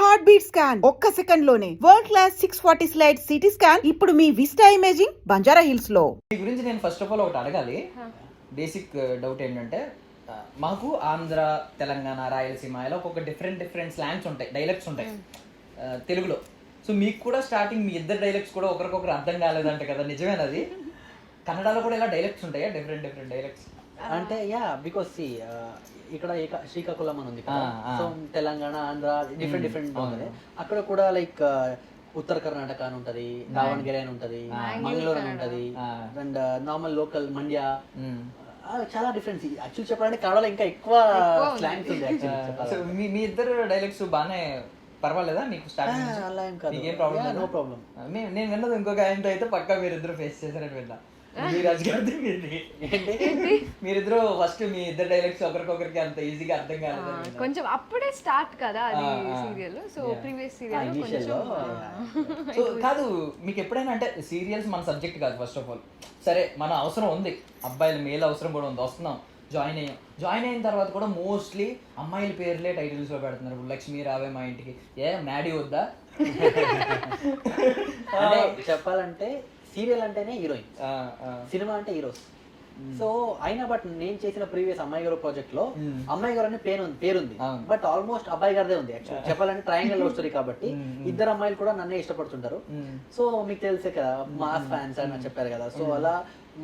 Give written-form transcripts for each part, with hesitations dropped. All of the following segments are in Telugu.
హార్ట్ బీట్ స్కాన్ ఒక్క సెకండ్ లోనే world class 640 slide CT scan ఇప్పుడు మీ విస్టా ఇమేజింగ్ బంజారా హిల్స్ లో. ఈ గురించి నేను ఫస్ట్ ఆఫ్ ఆల్ ఒకటి అడగాలి. బేసిక్ డౌట్ ఏంటంటే మాకు ఆంధ్ర, తెలంగాణ, రాయలసీమ ఇలా ఒక్కొక్క డిఫరెంట్ స్లాంగ్స్ ఉంటాయి, డైలెక్ట్స్ ఉంటాయి తెలుగులో. సో మీకు కూడా స్టార్టింగ్ మీ ఇద్దరు డైలెక్ట్స్ కూడా ఒకరికొకరు అర్థం కాలేదంట కదా, నిజమేనది? కన్నడలో కూడా ఇలా డైలెక్ట్స్ ఉంటాయా, డిఫరెంట్ డైలెక్ట్స్? అంటే బికాస్ ఇక్కడ శ్రీకాకుళం అని ఉంది కదా, సో తెలంగాణ, ఆంధ్ర డిఫరెంట్ ఉంటుంది. అక్కడ కూడా లైక్ ఉత్తర కర్ణాటక అని ఉంటది, దావణగిరి అని ఉంటది, మంగళూరు అని ఉంటది, అండ్ నార్మల్ లోకల్ మండ్య, చాలా డిఫరెన్స్. యాక్చువల్ చెప్పాలంటే కన్నడలో ఇంకా ఎక్కువ స్లాంగ్స్ ఉంది. మీ ఇద్దరు డైలెక్ట్స్ బాగానే పర్వాలేదా మీకు స్టార్టింగ్? అలా ఏం కాదు, ఏం ప్రాబ్లం? No problem. నేను విన్నది ఇంకొక ఆయనతో అయితే పక్కా మీరిద్దరు ఫేస్ చేశారని విన్నా. మీరిద్దరు ఫస్ట్ మీ ఇద్దరు డైలాగ్స్ ఒకరికొకరికి అంత ఈజీగా అర్థం కాలేదు, కొంచెం అప్పుడే స్టార్ట్ కదా అది serial. So previous serial so కాదు. మీకు ఎప్పుడైనా అంటే సీరియల్స్ మన సబ్జెక్ట్ కాదు ఫస్ట్ ఆఫ్ ఆల్. సరే మన అవసరం ఉంది, అబ్బాయిల మేల్ అవసరం కూడా ఉంది, వస్తున్నాం, జాయిన్ అయిన తర్వాత కూడా మోస్ట్లీ అమ్మాయిల పేర్లే టైటిల్స్ లో పెడుతున్నారు. ఇప్పుడు లక్ష్మీ రావే మా ఇంటికి, మ్యాడీ వద్దా? అంటే చెప్పాలంటే సీరియల్ అంటేనే హీరోయిన్, సినిమా అంటే హీరోస్. సో అయినా బట్ నేను చేసిన ప్రీవియస్ అమ్మాయి గారు ప్రాజెక్ట్ లో అమ్మాయి గారు అనే పేరుంది, బట్ ఆల్మోస్ట్ అబ్బాయి గారిదే ఉంది. యాక్చువల్ చెప్పాలంటే ట్రయాంగిల్ లవ్ స్టోరీ కాబట్టి ఇద్దరు అమ్మాయిలు కూడా నన్నే ఇష్టపడుతుంటారు. సో మీకు తెలిసే కదా, మాస్ ఫ్యాన్స్ అని చెప్పారు కదా, సో అలా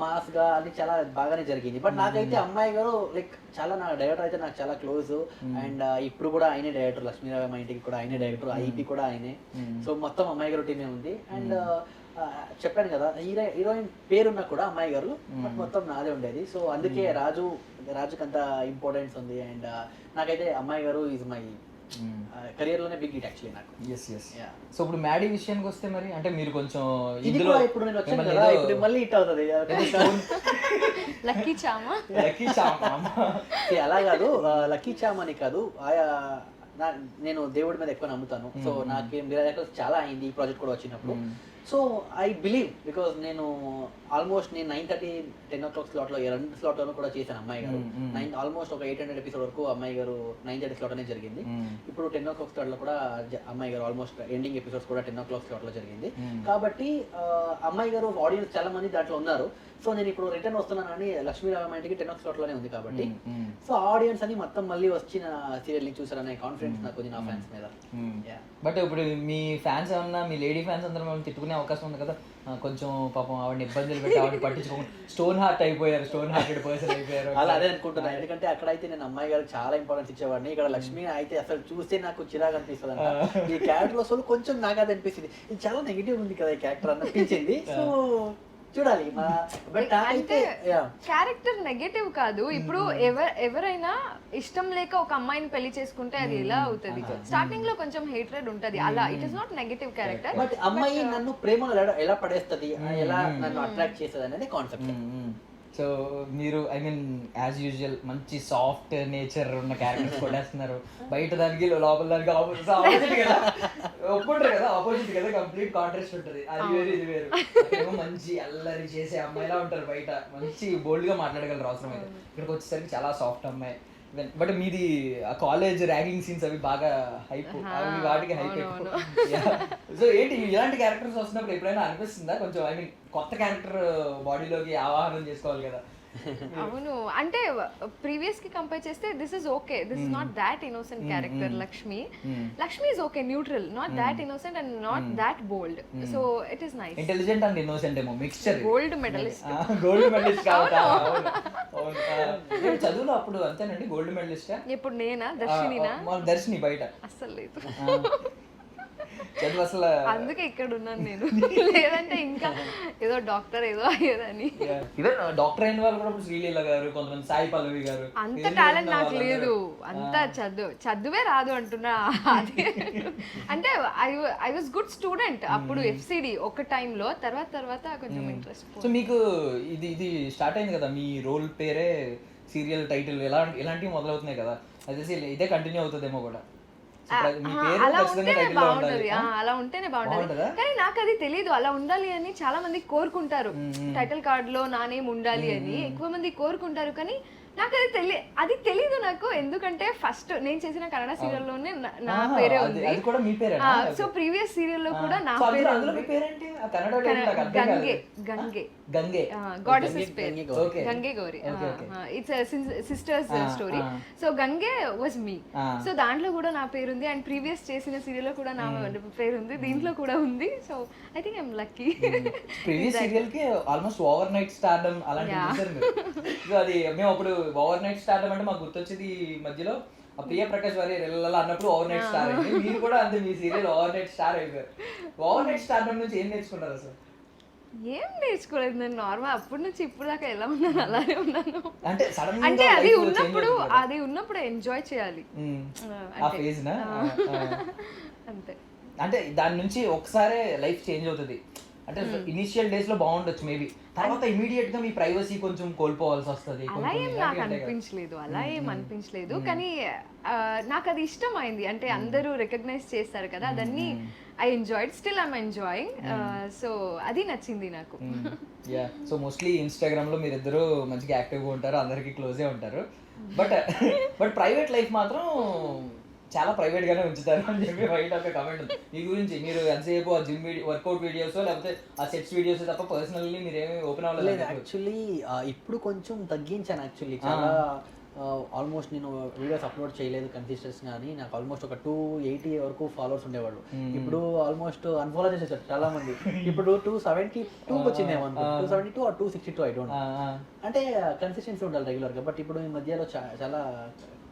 మాస్ గా అది చాలా బాగానే జరిగింది. బట్ నాకైతే అమ్మాయి గారు లైక్ చాలా, నా డైరెక్టర్ అయితే నాకు చాలా క్లోజ్. అండ్ ఇప్పుడు కూడా ఆయనే డైరెక్టర్, లక్ష్మీరావు మా ఇంటికి కూడా ఆయనే డైరెక్టర్, ఐపీ కూడా ఆయనే. సో మొత్తం అమ్మాయి గారు టీమే ఉంది. అండ్ చెప్పాను కదా, హీరోయిన్ పేరున్నా కూడా అమ్మాయి గారు, బట్ మొత్తం నాదే ఉండేది. సో అందుకే రాజుకి అంత ఇంపార్టెన్స్ ఉంది. అండ్ నాకైతే అమ్మాయి గారు ఈజ్ మై కెరియర్ లోనే బిగ్ హిట్ యాక్చువల్లీ నాకు. సో ఇప్పుడు మ్యాడీ విషయానికి వస్తే మరి అంటే మీరు కొంచెం ఇప్పుడు నేను వచ్చాను కదా, ఇప్పుడు మళ్ళీ హిట్ అవుతుంది. లక్కీ చామా అలా కాదు, లక్కీ చామ్ అని కాదు, నేను దేవుడి మీద ఎక్కువ నమ్ముతాను. సో నాకేం చాలా అయింది ఈ ప్రాజెక్ట్ కూడా వచ్చినప్పుడు. సో ఐ బిలీవ్, బికాస్ నేను ఆల్మోస్ట్ 9:30, 10 o'clock స్లాట్లో, 2 స్లాట్లోనూ కూడా చేశాను అమ్మాయి గారు. ఆల్మోస్ట్ ఒక 800 ఎపిసోడ్ వరకు అమ్మాయి గారు 9:30 స్లాట్ అనే జరిగింది. ఇప్పుడు 10 o'clock స్లాట్లో కూడా అమ్మాయి గారు ఆల్మోస్ట్ ఎండింగ్ ఎపిసోడ్స్ కూడా 10 o'clock స్లాట్లో జరిగింది. కాబట్టి అమ్మాయి గారు ఆడియన్స్ చాలా మంది దాంట్లో ఉన్నారు. సో నేను ఇప్పుడు రిటర్న్ వస్తున్నానని లక్ష్మీరావు మా ఇంటికి 10 o'clock స్లాట్లోనే ఉంది కాబట్టి, సో ఆడియన్స్ అని మొత్తం మళ్ళీ వచ్చిన సీరియల్ ని చూసారనే కాన్ఫిడెన్స్ నాకు ఉంది నా ఫ్యాన్స్ మీద. బట్ ఇప్పుడు మీ ఫ్యాన్స్ ఏమన్నా, మీ లేడీ ఫ్యాన్స్ అందరూ తిట్టుకునే అవకాశం ఉంది కదా, కొంచెం పాపం ఆవిడని ఇబ్బందులు పెట్టి ఆవిడని పట్టించుకోండి, స్టోన్ హార్టెడ్ పర్సన్ అయిపోయారు. అలా అదే అనుకుంటున్నాను. ఎందుకంటే అక్కడైతే నేను అమ్మాయి గారికి చాలా ఇంపార్టెన్స్ ఇచ్చేవాడిని, ఇక్కడ లక్ష్మి అయితే అసలు చూస్తే నాకు చిరాకు అనిపిస్తుంది అంట. ఈ క్యారెక్టర్ అసలు కొంచెం నాకు అది అనిపిస్తుంది, ఇది చాలా నెగిటివ్ ఉంది కదా ఈ క్యారెక్టర్ అనిపించింది. సో చూడాలి. అంటే క్యారెక్టర్ నెగటివ్ కాదు. ఇప్పుడు ఎవరైనా ఇష్టం లేక ఒక అమ్మాయిని పెళ్లి చేసుకుంటే అది ఎలా అవుతుంది? స్టార్టింగ్ లో కొంచెం హేట్రెడ్ ఉంటది, అలా it is not negative character. But అమ్మాయి నన్ను ప్రేమలో ఎలా పడేస్తుంది, ఎలా నన్ను అట్రాక్ట్ చేస్తుంది అనేది కాన్సెప్ట్. సో మీరు ఐ మీన్ యాజ్ యూజువల్ మంచి సాఫ్ట్ నేచర్ ఉన్న క్యారెక్టర్స్ కొట్టేస్తున్నారు. బయట దానికి లోపల దానికి ఆపోజిట్ కదా, ఒప్పుకుంటారు కదా, ఆపోజిట్ కదా, కంప్లీట్ కాంట్రాస్ట్ ఉంటుంది. అది వేరు ఇది వేరు. మంచి అల్లరి చేసే అమ్మాయిలా ఉంటారు, బయట మంచి బోల్డ్ గా మాట్లాడగలరు అవసరం అయితే. ఇక్కడికి వచ్చేసరికి చాలా సాఫ్ట్ అమ్మాయి. బట్ మీది ఆ కాలేజ్ ర్యాగింగ్ సీన్స్ అవి బాగా హైప్, అవి వాటికి హైప్ ఎక్కువ. సో ఏంటి ఇలాంటి క్యారెక్టర్స్ వస్తున్నప్పుడు ఎప్పుడైనా అనిపిస్తుందా కొంచెం, ఐ మీన్ కొత్త క్యారెక్టర్ బాడీలోకి ఆవాహనం చేసుకోవాలి కదా? అవును, అంటే ప్రీవియస్ కి కంపేర్ చేస్తే this is okay, this is not that innocent character. Lakshmi is okay, neutral, not that innocent and not that bold. So it is nice. Intelligent and innocent ఏమో మిక్స్చర్. గోల్డ్ మెడలిస్ట్ చదువులో అప్పుడు అంతేనండి, గోల్డ్ మెడలిస్ట్. ఇప్పుడు నేనా దర్శిని బయట అస్సలు లేదు, చదువు అసలు. అందుకే ఇక్కడ ఉన్నాను నేను, లేదంటే ఇంకా ఏదో డాక్టర్ ఏదో అయ్యేదని. ఈవెన్ డాక్టర్ అయిన వాళ్ళు కూడా శ్రీలీల గారు, కొంతమంది సాయి పల్లవి గారు, అంత టాలెంట్ నాకు లేదు, అంత చదువే రాదు అంటున్నా. అదే అంటే ఐ వాజ్ గుడ్ స్టూడెంట్ అప్పుడు FCD ఒక టైంలో, తర్వాత కొంచెం ఇంట్రెస్ట్. సో మీకు ఇది స్టార్ట్ అయింది కదా, మీ రోల్ పేరే సీరియల్ టైటిల్ ఇలాంటివి మొదలవుతున్నాయి కదా, అదే ఇదే కంటిన్యూ అవుతుందేమో కూడా. అలా ఉంటేనే బాగుంటది, కానీ నాకు అది తెలీదు. అలా ఉండాలి అని చాలా మంది కోరుకుంటారు, టైటిల్ కార్డ్ లో నా నేమ్ ఉండాలి అని ఎక్కువ మంది కోరుకుంటారు, కానీ నాకు అది తెలీదు నాకు, ఎందుకంటే ఫస్ట్ నేను చేసిన కన్నడ సీరియల్ లోనే నా పేరే ఉంది. అది కూడా మీ పేరే? సో ప్రీవియస్ సీరియల్ లో కూడా నా పేరే అందులో మీ పేరేంటి? ఆ కన్నడ గంగే గంగే గంగే గాడెసెస్ పేరు Okay. Gange Gauri. It's sisters story. So Gange was me. So దాంట్లో కూడా నా పేరు ఉంది, అండ్ ప్రీవియస్ చేసిన సీరియల్ లో కూడా నా పేరు ఉంది, దీంట్లో కూడా ఉంది. So I think I'm lucky. Previous serial కి ఆల్మోస్ట్ ఓవర్ నైట్ స్టార్డమ్ అలాంటి చూసారు మీరు. సో అది మేము అప్పుడు ఓవర్ నైట్ స్టార్డమ్ అంటే మాకు గుర్తొచ్చేది మధ్యలో ఆ ప్రియ ప్రకాష్ వారి రెల్లలా అన్నప్పుడు ఓవర్ నైట్ స్టార్ అయింది. మీరు కూడా అంతే, మీ సీరియల్ ఓవర్ నైట్ స్టార్ అయిపోయారు. ఓవర్ నైట్ స్టార్డమ్ నుంచి ఏం నేర్చుకున్నారు అసలు? ఏం నేర్చుకోలేదు నేను, నార్మల్ అప్పటి నుంచి ఇప్పుడు దాకా ఎలా ఉన్నాను అలానే ఉన్నాను. అంటే సడన్ అంటే అది ఉన్నప్పుడు ఎంజాయ్ చేయాలి ఆ ఫేజ్ నా అంతే. అంటే దాని నుంచి ఒకసారి లైఫ్ చేంజ్ అవుతుంది. అంటే ఇనిషియల్ డేస్ లో బాగుండొచ్చు మేబీ, తర్వాత ఇమీడియట్ గా మీ ప్రైవసీ కొంచెం కోల్పోవాల్సి వస్తుంది. అలా ఏం నాకు అనిపించలేదు, కానీ నాకు అది ఇష్టం అయింది. అంటే అందరూ రికగ్నైజ్ చేస్తారు కదా, అదన్నీ I enjoyed, still I'm enjoying. So అది నచ్చింది నాకు. యా, సో మోస్ట్లీ ఇన్స్టాగ్రామ్ లో మీరిద్దరు మంచిగా యాక్టివ్గా ఉంటారు, అందరికి క్లోజే ఉంటారు. బట్ ప్రైవేట్ లైఫ్ మాత్రం చాలా ప్రైవేట్ గానే ఉంచుతారు అని చెప్పి బయట ఒక కమెంట్ ఉంది మీ గురించి. మీరు ఎంతసేపు ఆ జిమ్ వర్కౌట్ వీడియోస్ లేకపోతే ఆ సెట్స్ వీడియోస్ తప్ప పర్సనల్లీ మీరేమి ఓపెన్ అవ్వలేదు? యాక్చువల్లీ ఇప్పుడు కొంచెం తగ్గించాను. యాక్చువల్లీ చాలా ఆల్మోస్ట్ నేను వీడియోస్ అప్లోడ్ చేయలేదు కన్సిస్టెన్స్, కానీ నాకు ఆల్మోస్ట్ ఒక 280 వరకు ఫాలోవర్స్ ఉండేవాళ్ళు. ఇప్పుడు ఆల్మోస్ట్ అన్ఫాలో చేసేసారు చాలా మంది. ఇప్పుడు 272 వచ్చిందేమో, 272 or 262 ఐ డోంట్. అంటే కన్సిస్టెన్సీ ఉండాలి రెగ్యులర్ గా, బట్ ఇప్పుడు ఈ మధ్యలో చాలా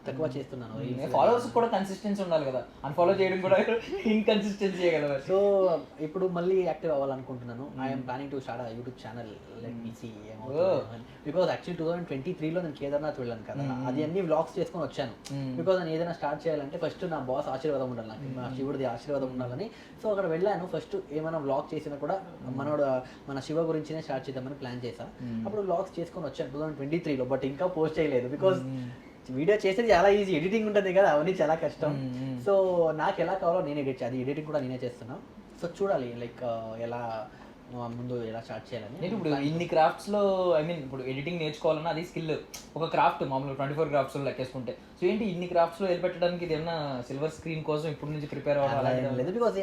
తక్కువ చేస్తున్నాను. ఫాలోవర్స్ కూడా కన్సిస్టెన్సీ ఉండాలి కదా, అన్ఫాలో చేయడం కూడా ఇన్కన్సిస్టెన్సీ కదా. సో ఇప్పుడు మళ్ళీ యాక్టివ్ అవ్వాలనుకుంటున్నాను. I'm planning to start YouTube channel. Let me see because actually 2023లో నేను కేదార్నాథ్ వెళ్ళాను కదా, అది అన్ని వ్లాగ్స్ చేసుకొని వచ్చాను. బికాస్ నేను ఏదైనా స్టార్ట్ చేయాలంటే ఫస్ట్ నా బాస్ ఆశీర్వాదం ఉండాలి, నాకు మా శివుడిది ఆశీర్వాదం ఉండాలని. సో అక్కడ వెళ్ళాను. ఫస్ట్ ఏమైనా వ్లాగ్ చేసినా కూడా మన శివ గురించినే స్టార్ట్ చేద్దామని ప్లాన్ చేశా. అప్పుడు వ్లాగ్స్ చేసుకొని వచ్చాను 2023లో, బట్ ఇంకా పోస్ట్ చేయలేదు. బికాస్ వీడియో చేసేది చాలా ఈజీ, ఎడిటింగ్ ఉంటుంది కదా, అవన్నీ చాలా కష్టం. సో నాకు ఎలా కావాలో నేను ఎడిటింగ్ కూడా నేనే చేస్తున్నా. సో చూడాలి లైక్ ఎలా ముందు ఎలా స్టార్ట్ చేయాలని. ఇప్పుడు ఇన్ని క్రాఫ్ట్స్ లో ఐ మీన్ ఇప్పుడు ఎడిటింగ్ నేర్చుకోవాలన్నా అది స్కిల్, ఒక క్రాఫ్ట్ మామూలు 24 క్రాఫ్ట్స్ లో లెక్కేసుకుంటే. సో ఏంటి ఇన్ని క్రాఫ్ట్స్ లో వెళ్ళిపెట్టడానికి ఇది ఏమన్నా సిల్వర్ స్క్రీన్ కోసం ఇప్పుడు నుంచి ప్రిపేర్ అవ్వాలి? లేదు, బికాస్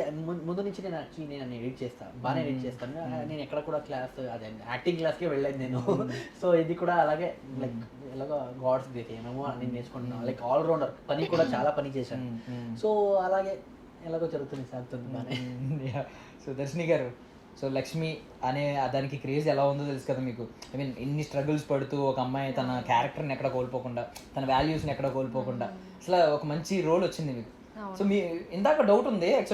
ముందు నుంచి నేను ఎడిట్ చేస్తాను, బాగానే ఎడిట్ చేస్తాను. నేను ఎక్కడ కూడా క్లాస్ అదే యాక్టింగ్ క్లాస్కి వెళ్ళలేదు నేను. సో ఇది కూడా అలాగే లైక్ ఎలాగో గాడ్స్ గ్రేట్ ఏమేమో నేను నేర్చుకుంటున్నాను. లైక్ ఆల్రౌండర్ పని కూడా చాలా పని చేశాను. సో అలాగే ఎలాగో జరుగుతుంది బాగానే. సో దర్శిని గారు, సో లక్ష్మి అనే దానికి క్రేజ్ ఎలా ఉందో తెలుసు కదా మీకు. ఐ మీన్ ఎన్ని స్ట్రగుల్స్ పడుతూ ఒక అమ్మాయి తన క్యారెక్టర్ని ఎక్కడ కోల్పోకుండా, తన వాల్యూస్ని ఎక్కడ కోల్పోకుండా అసలు ఒక మంచి రోల్ వచ్చింది మీకు. సో మీ ఇందాక డౌట్ ఉంది యాక్చువల్